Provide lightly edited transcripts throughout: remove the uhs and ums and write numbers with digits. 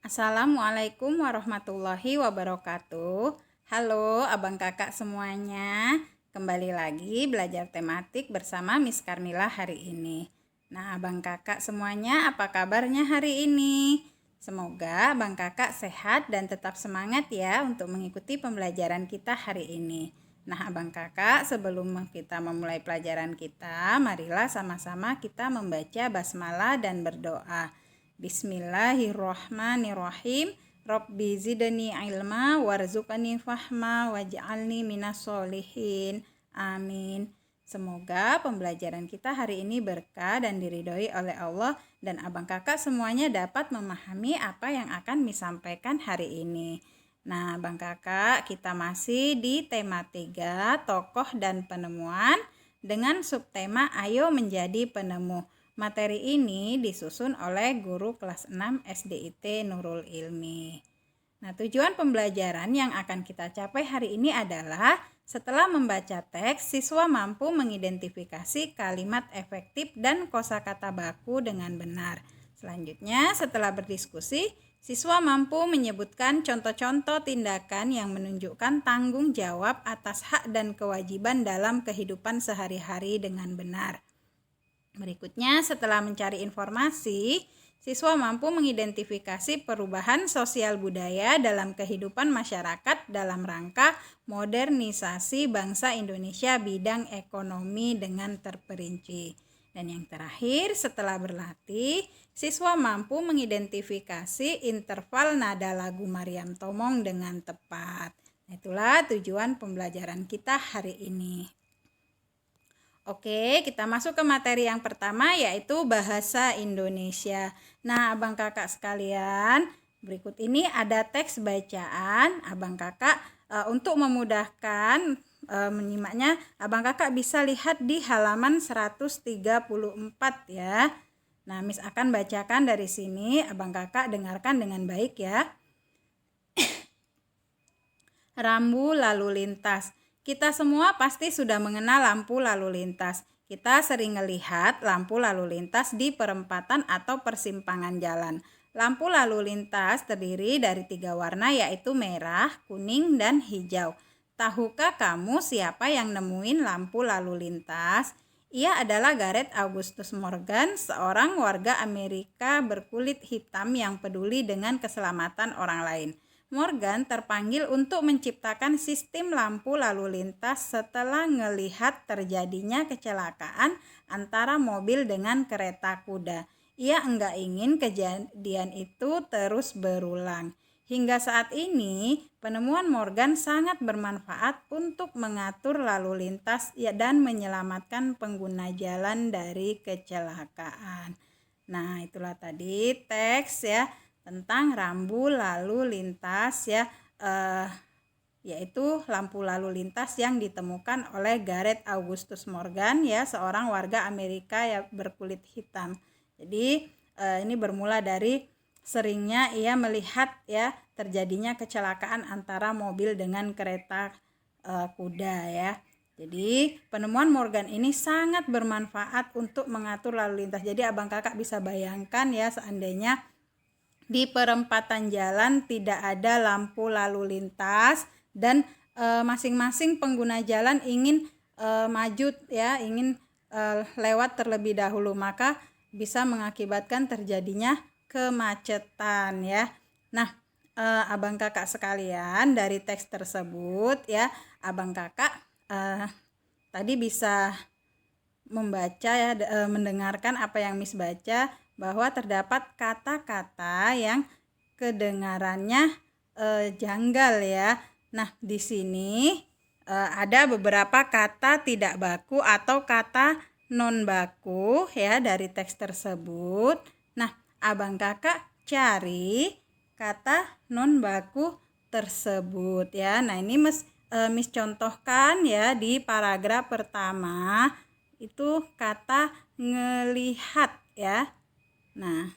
Assalamualaikum warahmatullahi wabarakatuh. Halo abang kakak semuanya. Kembali lagi belajar tematik bersama Miss Karmila hari ini. Nah abang kakak semuanya, apa kabarnya hari ini? Semoga abang kakak sehat dan tetap semangat ya untuk mengikuti pembelajaran kita hari ini. Nah abang kakak, sebelum kita memulai pelajaran kita, marilah sama-sama kita membaca basmalah dan berdoa. Bismillahirrohmanirrohim. Rabbi zidni ilma warzuqni fahma waj'alni minas solihin. Amin. Semoga pembelajaran kita hari ini berkah dan diridhoi oleh Allah, dan abang kakak semuanya dapat memahami apa yang akan disampaikan hari ini. Nah abang kakak, kita masih di tema 3, tokoh dan penemuan, dengan subtema ayo menjadi penemu. Materi ini disusun oleh guru kelas 6 SDIT Nurul Ilmi. Nah, tujuan pembelajaran yang akan kita capai hari ini adalah setelah membaca teks, siswa mampu mengidentifikasi kalimat efektif dan kosakata baku dengan benar. Selanjutnya, setelah berdiskusi, siswa mampu menyebutkan contoh-contoh tindakan yang menunjukkan tanggung jawab atas hak dan kewajiban dalam kehidupan sehari-hari dengan benar. Berikutnya, setelah mencari informasi, siswa mampu mengidentifikasi perubahan sosial budaya dalam kehidupan masyarakat dalam rangka modernisasi bangsa Indonesia bidang ekonomi dengan terperinci. Dan yang terakhir, setelah berlatih, siswa mampu mengidentifikasi interval nada lagu Maryam Tomong dengan tepat. Itulah tujuan pembelajaran kita hari ini. Oke, kita masuk ke materi yang pertama, yaitu bahasa Indonesia. Nah, abang kakak sekalian, berikut ini ada teks bacaan. Abang kakak untuk memudahkan menyimaknya, abang kakak bisa lihat di halaman 134 ya. Nah, Miss akan bacakan dari sini, abang kakak dengarkan dengan baik ya. Rambu lalu lintas. Kita semua pasti sudah mengenal lampu lalu lintas. Kita sering melihat lampu lalu lintas di perempatan atau persimpangan jalan. Lampu lalu lintas terdiri dari 3 warna, yaitu merah, kuning, dan hijau. Tahukah kamu siapa yang nemuin lampu lalu lintas? Ia adalah Gareth Augustus Morgan, seorang warga Amerika berkulit hitam yang peduli dengan keselamatan orang lain. Morgan terpanggil untuk menciptakan sistem lampu lalu lintas setelah melihat terjadinya kecelakaan antara mobil dengan kereta kuda. Ia enggak ingin kejadian itu terus berulang. Hingga saat ini, penemuan Morgan sangat bermanfaat untuk mengatur lalu lintas dan menyelamatkan pengguna jalan dari kecelakaan. Nah, itulah tadi teks ya tentang rambu lalu lintas ya, yaitu lampu lalu lintas yang ditemukan oleh Gareth Augustus Morgan ya, seorang warga Amerika yang berkulit hitam. Jadi ini bermula dari seringnya ia melihat ya terjadinya kecelakaan antara mobil dengan kereta kuda ya. Jadi penemuan Morgan ini sangat bermanfaat untuk mengatur lalu lintas. Jadi abang kakak bisa bayangkan ya, seandainya di perempatan jalan tidak ada lampu lalu lintas dan masing-masing pengguna jalan ingin maju ya, ingin lewat terlebih dahulu, maka bisa mengakibatkan terjadinya kemacetan ya. Nah, abang kakak sekalian, dari teks tersebut ya, abang kakak tadi bisa membaca ya, mendengarkan apa yang Miss baca, bahwa terdapat kata-kata yang kedengarannya janggal ya. Nah, di sini ada beberapa kata tidak baku atau kata non baku ya dari teks tersebut. Nah, abang kakak cari kata non baku tersebut ya. Nah, ini Miss contohkan ya di paragraf pertama, itu kata ngelihat ya. Nah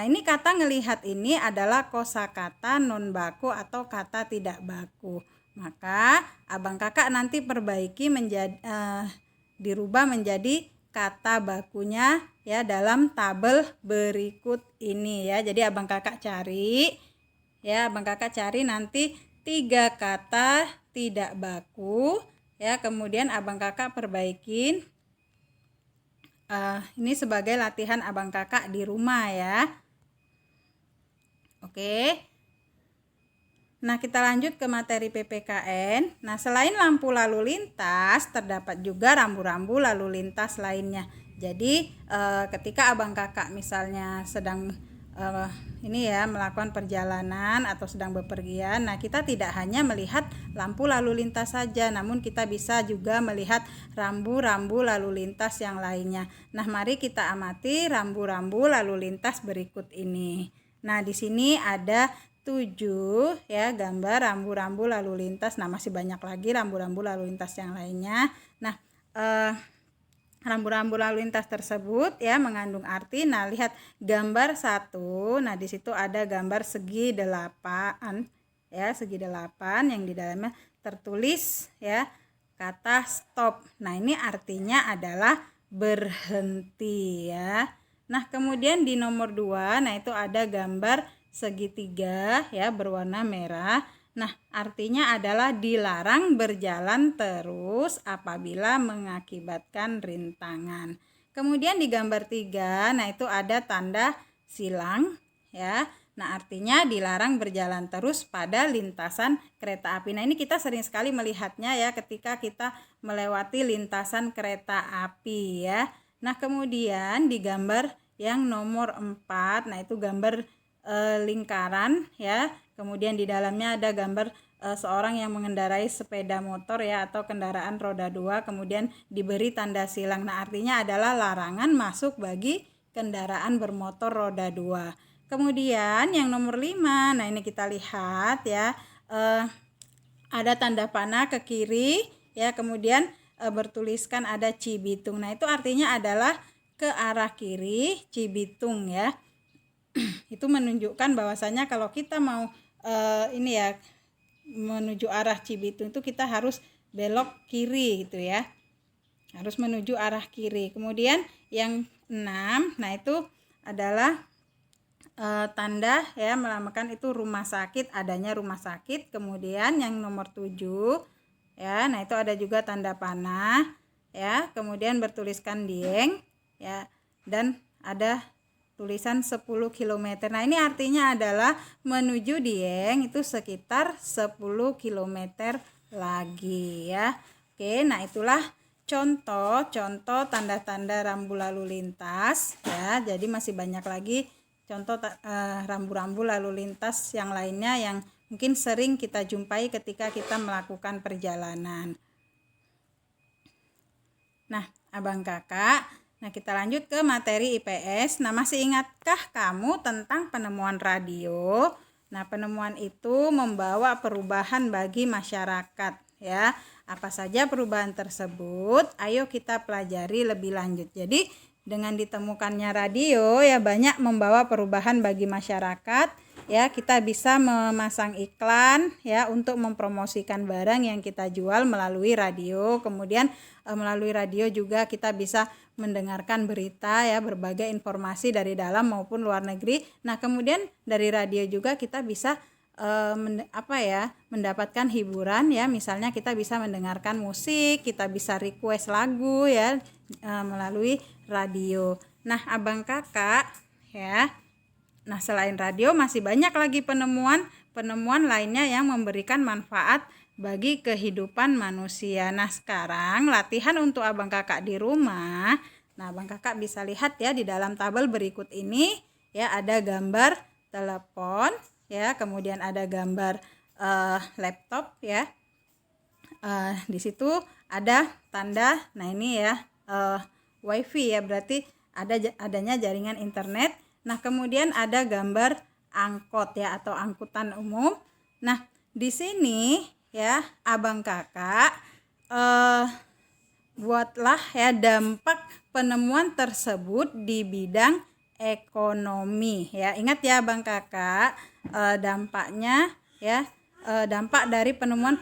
ini kata ngelihat ini adalah kosakata non baku atau kata tidak baku. Maka abang kakak nanti perbaiki dirubah menjadi kata bakunya ya dalam tabel berikut ini ya. Jadi abang kakak cari ya, abang kakak cari nanti 3 kata tidak baku ya, kemudian abang kakak perbaikin. Ini sebagai latihan abang kakak di rumah ya. Oke. Nah, kita lanjut ke materi PPKN. Nah, selain lampu lalu lintas, terdapat juga rambu-rambu lalu lintas lainnya. Jadi, ketika abang kakak misalnya sedang melakukan perjalanan atau sedang bepergian, nah kita tidak hanya melihat lampu lalu lintas saja, namun kita bisa juga melihat rambu-rambu lalu lintas yang lainnya. Nah, mari kita amati rambu-rambu lalu lintas berikut ini. Nah, di sini ada 7 ya gambar rambu-rambu lalu lintas. Nah, masih banyak lagi rambu-rambu lalu lintas yang lainnya. Nah, rambu-rambu lalu lintas tersebut ya mengandung arti. Nah, lihat gambar 1. Nah, di situ ada gambar segi 8 ya, segi 8 yang di dalamnya tertulis ya kata stop. Nah, ini artinya adalah berhenti ya. Nah, kemudian di nomor 2, nah itu ada gambar segitiga ya berwarna merah. Nah, artinya adalah dilarang berjalan terus apabila mengakibatkan rintangan. Kemudian di gambar 3, nah itu ada tanda silang ya. Nah, artinya dilarang berjalan terus pada lintasan kereta api. Nah, ini kita sering sekali melihatnya ya ketika kita melewati lintasan kereta api ya. Nah, kemudian di gambar yang nomor 4, nah itu gambar lingkaran ya. Kemudian di dalamnya ada gambar seorang yang mengendarai sepeda motor ya atau kendaraan roda 2, kemudian diberi tanda silang. Nah, artinya adalah larangan masuk bagi kendaraan bermotor roda 2. Kemudian yang nomor 5, nah ini kita lihat ya, ada tanda panah ke kiri ya, kemudian bertuliskan ada Cibitung. Nah, itu artinya adalah ke arah kiri Cibitung ya. Itu menunjukkan bahwasanya kalau kita mau menuju arah Cibitung itu kita harus belok kiri gitu ya, harus menuju arah kiri. Kemudian yang 6, nah itu adalah tanda ya melambangkan itu rumah sakit, adanya rumah sakit. Kemudian yang nomor 7 ya, nah itu ada juga tanda panah ya, kemudian bertuliskan Dieng ya, dan ada tulisan 10 km. Nah, ini artinya adalah menuju Dieng itu sekitar 10 km lagi ya. Oke, nah itulah contoh tanda-tanda rambu lalu lintas ya. Jadi masih banyak lagi contoh rambu-rambu lalu lintas yang lainnya yang mungkin sering kita jumpai ketika kita melakukan perjalanan. Nah, abang kakak, nah kita lanjut ke materi IPS. Nah, masih ingatkah kamu tentang penemuan radio? Nah, penemuan itu membawa perubahan bagi masyarakat ya. Apa saja perubahan tersebut? Ayo kita pelajari lebih lanjut. Jadi dengan ditemukannya radio ya banyak membawa perubahan bagi masyarakat ya. Kita bisa memasang iklan ya untuk mempromosikan barang yang kita jual melalui radio. Kemudian melalui radio juga kita bisa mendengarkan berita ya, berbagai informasi dari dalam maupun luar negeri. Nah, kemudian dari radio juga kita bisa mendapatkan hiburan ya. Misalnya kita bisa mendengarkan musik, kita bisa request lagu ya melalui radio. Nah, abang kakak ya. Nah, selain radio masih banyak lagi penemuan lainnya yang memberikan manfaat bagi kehidupan manusia. Nah, sekarang latihan untuk abang kakak di rumah. Nah, abang kakak bisa lihat ya di dalam tabel berikut ini ya, ada gambar telepon ya, kemudian ada gambar laptop ya. Di situ ada tanda, nah ini ya wifi ya, berarti adanya jaringan internet. Nah, kemudian ada gambar angkot ya atau angkutan umum. Nah, di sini ya abang kakak buatlah ya dampak penemuan tersebut di bidang ekonomi ya. Ingat ya abang kakak, dampaknya ya, dampak dari penemuan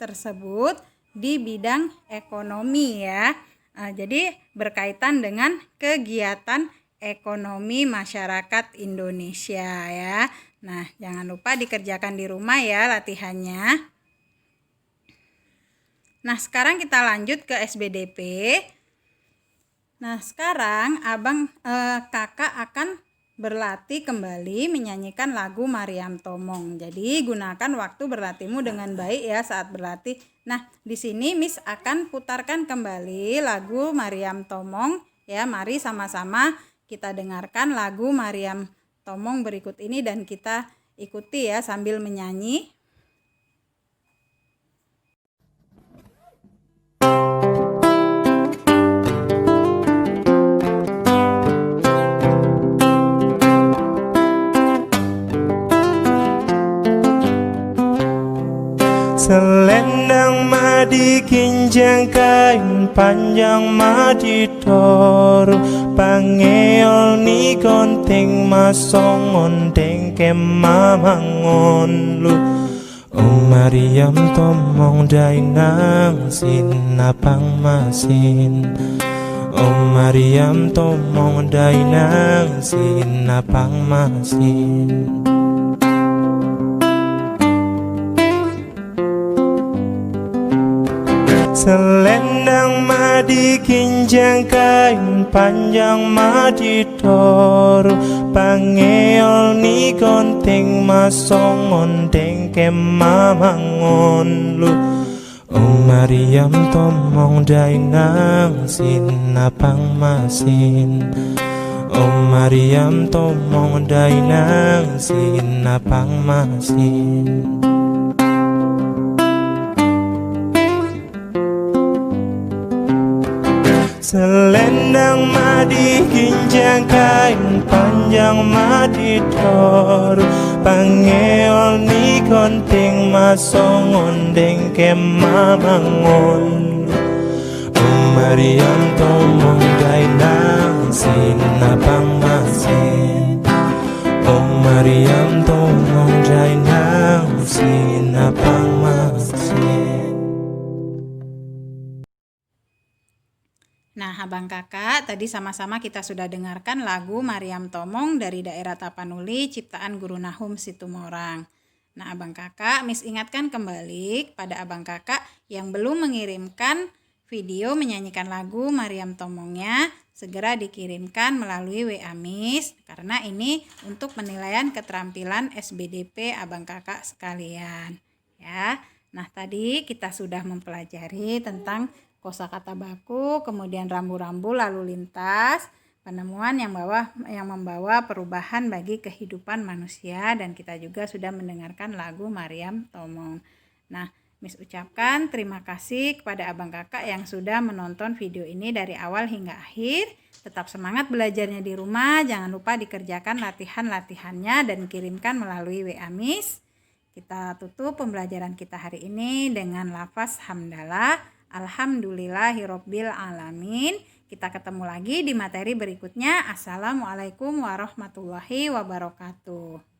tersebut di bidang ekonomi ya. Jadi berkaitan dengan kegiatan ekonomi masyarakat Indonesia ya. Nah, jangan lupa dikerjakan di rumah ya latihannya. Nah, sekarang kita lanjut ke SBDP. Nah, sekarang kakak akan berlatih kembali menyanyikan lagu Mariam Tomong. Jadi gunakan waktu berlatihmu dengan baik ya saat berlatih. Nah, di sini Miss akan putarkan kembali lagu Mariam Tomong ya. Mari sama-sama kita dengarkan lagu Mariam Tomong berikut ini dan kita ikuti ya sambil menyanyi. Selendang madi kinjang kain panjang madi toru pangeol ni konting masong ondeng kemamangon lu Mariam Tomong dainang sinapang masin Mariam Tomong dainang sinapang masin Selendang madi kinjang kain panjang madi toru pangeol ni konting masong ondeng kemamangon lu Mariam Tomong dainang sinapang masin Mariam Tomong dainang sinapang masin Selendang madi kinjang kain panjang madi toru pangeol ni konting masong ondeng kemamangon Mariam Tomong dainang sinapang masin Mariam Tomong dainang sinapang masin. Nah, abang kakak, tadi sama-sama kita sudah dengarkan lagu Mariam Tomong dari daerah Tapanuli, ciptaan Guru Nahum Situmorang. Nah, abang kakak, Miss ingatkan kembali kepada abang kakak yang belum mengirimkan video menyanyikan lagu Mariam Tomongnya, segera dikirimkan melalui WA Miss, karena ini untuk penilaian keterampilan SBDP abang kakak sekalian. Ya, nah tadi kita sudah mempelajari tentang kosakata baku, kemudian rambu-rambu lalu lintas, penemuan yang membawa perubahan bagi kehidupan manusia, dan kita juga sudah mendengarkan lagu Mariam Tomong. Nah, Miss ucapkan terima kasih kepada abang kakak yang sudah menonton video ini dari awal hingga akhir. Tetap semangat belajarnya di rumah, jangan lupa dikerjakan latihan-latihannya dan kirimkan melalui WA Miss. Kita tutup pembelajaran kita hari ini dengan lafaz hamdalah. Alhamdulillahirabbil alamin. Kita ketemu lagi di materi berikutnya. Assalamualaikum warahmatullahi wabarakatuh.